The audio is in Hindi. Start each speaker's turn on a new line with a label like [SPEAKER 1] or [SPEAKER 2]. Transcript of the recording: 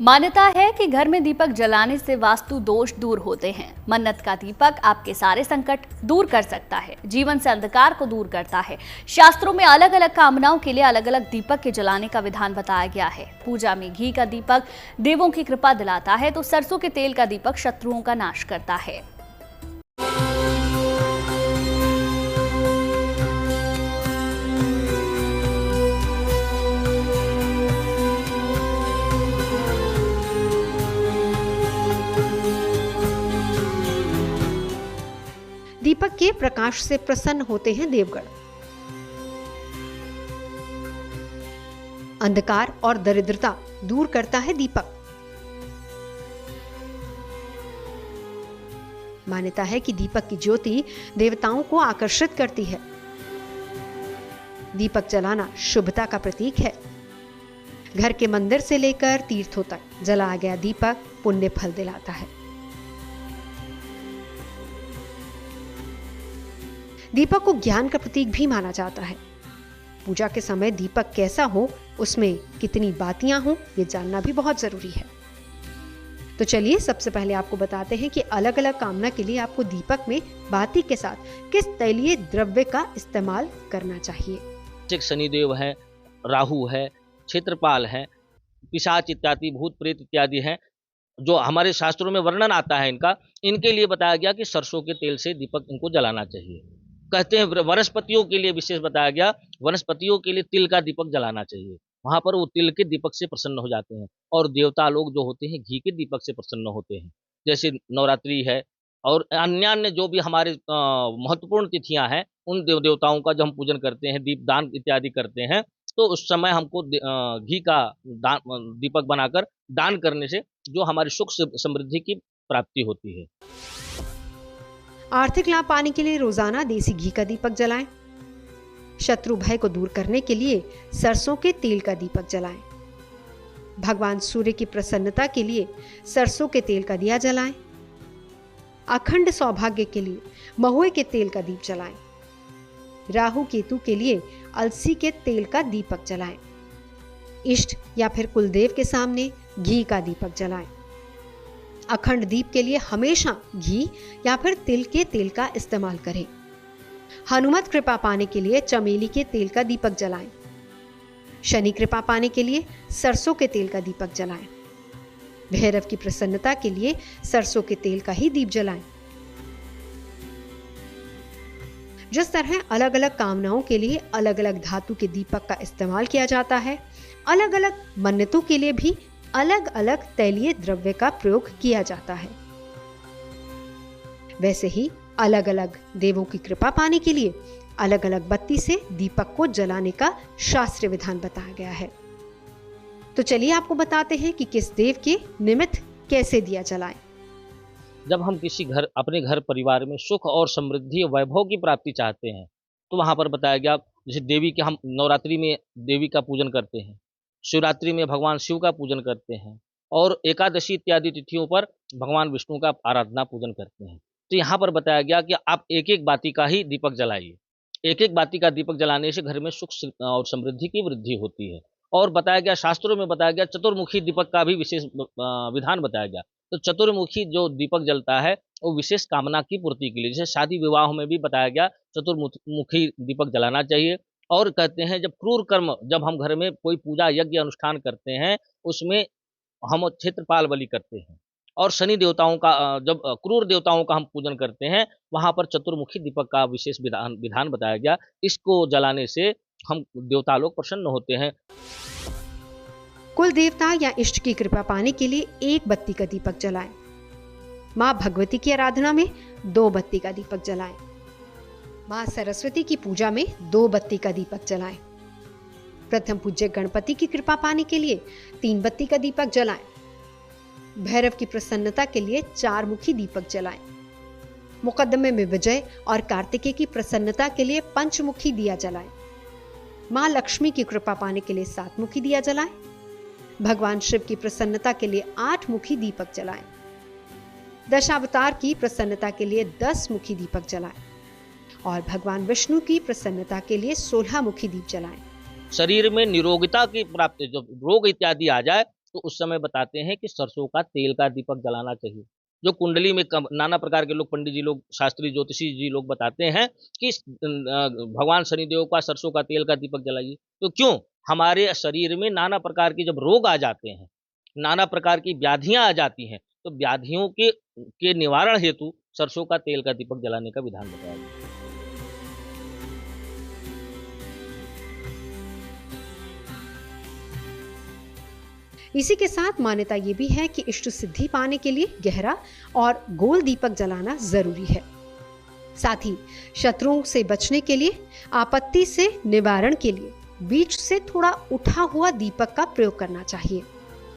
[SPEAKER 1] मान्यता है कि घर में दीपक जलाने से वास्तु दोष दूर होते हैं। मन्नत का दीपक आपके सारे संकट दूर कर सकता है, जीवन से अंधकार को दूर करता है। शास्त्रों में अलग अलग कामनाओं के लिए अलग अलग दीपक के जलाने का विधान बताया गया है। पूजा में घी का दीपक देवों की कृपा दिलाता है, तो सरसों के तेल का दीपक शत्रुओं का नाश करता है।
[SPEAKER 2] दीपक के प्रकाश से प्रसन्न होते हैं देवगण। अंधकार और दरिद्रता दूर करता है दीपक। मान्यता है कि दीपक की ज्योति देवताओं को आकर्षित करती है। दीपक जलाना शुभता का प्रतीक है। घर के मंदिर से लेकर तीर्थों तक जलाया गया दीपक पुण्य फल दिलाता है। दीपक को ज्ञान का प्रतीक भी माना जाता है। पूजा के समय दीपक कैसा हो, उसमें कितनी बातियां हो, ये जानना भी बहुत जरूरी है। तो चलिए सबसे पहले आपको बताते हैं कि अलग अलग कामना के लिए आपको दीपक में बाती के साथ किस तैलीय द्रव्य का इस्तेमाल करना चाहिए।
[SPEAKER 3] शनिदेव है, राहु है, क्षेत्रपाल है, पिशाच इत्यादि, भूत प्रेत इत्यादि हैं, जो हमारे शास्त्रों में वर्णन आता है इनके लिए बताया गया कि सरसों के तेल से दीपक इनको जलाना चाहिए। कहते हैं वनस्पतियों के लिए विशेष बताया गया, वनस्पतियों के लिए तिल का दीपक जलाना चाहिए। वहां पर वो तिल के दीपक से प्रसन्न हो जाते हैं, और देवता लोग जो होते हैं घी के दीपक से प्रसन्न होते हैं। जैसे नवरात्रि है और अन्य जो भी हमारे महत्वपूर्ण तिथियां हैं, उन देवताओं का जो हम पूजन करते हैं, दीपदान इत्यादि करते हैं, तो उस समय हमको घी का दीपक बनाकर दान करने से जो हमारी सुख समृद्धि की प्राप्ति होती है।
[SPEAKER 2] आर्थिक लाभ पाने के लिए रोजाना देसी घी का दीपक जलाएं। शत्रु भय को दूर करने के लिए सरसों के तेल का दीपक जलाएं। भगवान सूर्य की प्रसन्नता के लिए सरसों के तेल का दिया जलाएं। अखंड सौभाग्य के लिए महुए के तेल का दीप जलाएं। राहु केतु के लिए अलसी के तेल का दीपक जलाएं। इष्ट या फिर कुलदेव के सामने घी का दीपक जलाएं। अखंड दीप के लिए हमेशा घी या फिर तिल के तेल का इस्तेमाल करें। हनुमत कृपा पाने के लिए चमेली के तेल का दीपक जलाएं। शनि कृपा पाने के लिए सरसों के तेल का दीपक जलाएं। भैरव की प्रसन्नता के लिए सरसों के तेल का ही दीप जलाएं। जिस तरह अलग अलग कामनाओं के लिए अलग अलग धातु के दीपक का इस्तेमाल किया जाता है, अलग अलग मन्नतों के लिए भी अलग अलग तैलीय द्रव्य का प्रयोग किया जाता है। वैसे ही अलग अलग देवों की कृपा पाने के लिए अलग अलग बत्ती से दीपक को जलाने का शास्त्रीय विधान बताया गया है। तो चलिए आपको बताते हैं कि किस देव के निमित्त कैसे दिया जलाएं।
[SPEAKER 3] जब हम अपने घर परिवार में सुख और समृद्धि और वैभव की प्राप्ति चाहते हैं, तो वहां पर बताया गया, जैसे देवी के हम नवरात्रि में देवी का पूजन करते हैं, शिवरात्रि में भगवान शिव का पूजन करते हैं, और एकादशी इत्यादि तिथियों पर भगवान विष्णु का आराधना पूजन करते हैं। तो यहाँ पर बताया गया कि आप एक एक बाती का ही दीपक जलाइए। एक एक बाती का दीपक जलाने से घर में सुख और समृद्धि की वृद्धि होती है। और बताया गया, शास्त्रों में बताया गया, चतुर्मुखी दीपक का भी विशेष विधान बताया गया। तो चतुर्मुखी जो दीपक जलता है वो विशेष कामना की पूर्ति के लिए, जैसे शादी विवाह में भी बताया गया चतुर्मुखी दीपक जलाना चाहिए। और कहते हैं जब क्रूर कर्म, जब हम घर में कोई पूजा यज्ञ अनुष्ठान करते हैं, उसमें हम क्षेत्रपाल बलि करते हैं, और शनि देवताओं का जब क्रूर देवताओं का हम पूजन करते हैं, वहां पर चतुर्मुखी दीपक का विशेष विधान बताया गया। इसको जलाने से हम देवता लोग प्रसन्न होते हैं।
[SPEAKER 2] कुल देवता या इष्ट की कृपा पाने के लिए एक बत्ती का दीपक जलाएं। मां भगवती की आराधना में 2 बत्ती का दीपक जलाएं। मां सरस्वती की पूजा में 2 बत्ती का दीपक जलाएं। प्रथम पूज्य गणपति की कृपा पाने के लिए 3 बत्ती का दीपक जलाएं। भैरव की प्रसन्नता के लिए 4 मुखी दीपक जलाएं। मुकद्दमे में विजय और कार्तिकेय की प्रसन्नता के लिए 5 मुखी दिया जलाएं। मां लक्ष्मी की कृपा पाने के लिए 7 मुखी दिया जलाएं। भगवान शिव की प्रसन्नता के लिए 8 मुखी दीपक जलाएं। दशावतार की प्रसन्नता के लिए 10 मुखी दीपक जलाएं। और भगवान विष्णु की प्रसन्नता के लिए 16 मुखी दीप जलाएं।
[SPEAKER 3] शरीर में निरोगिता की प्राप्ति, जब रोग इत्यादि आ जाए तो उस समय बताते हैं कि सरसों का तेल का दीपक जलाना चाहिए। जो कुंडली में नाना प्रकार के लोग, पंडित जी लोग, शास्त्री ज्योतिषी जी लोग बताते हैं कि भगवान शनिदेव का सरसों का तेल का दीपक जलाइए। तो क्यों? हमारे शरीर में नाना प्रकार के जब रोग आ जाते हैं, नाना प्रकार की व्याधियां आ जाती हैं, तो व्याधियों के निवारण हेतु सरसों का तेल का दीपक जलाने का विधान बताया गया।
[SPEAKER 2] इसी के साथ मान्यता ये भी है कि इष्ट सिद्धि पाने के लिए गहरा और गोल दीपक जलाना जरूरी है। साथ ही शत्रुओं से बचने के लिए, आपत्ति से निवारण के लिए बीच से थोड़ा उठा हुआ दीपक का प्रयोग करना चाहिए।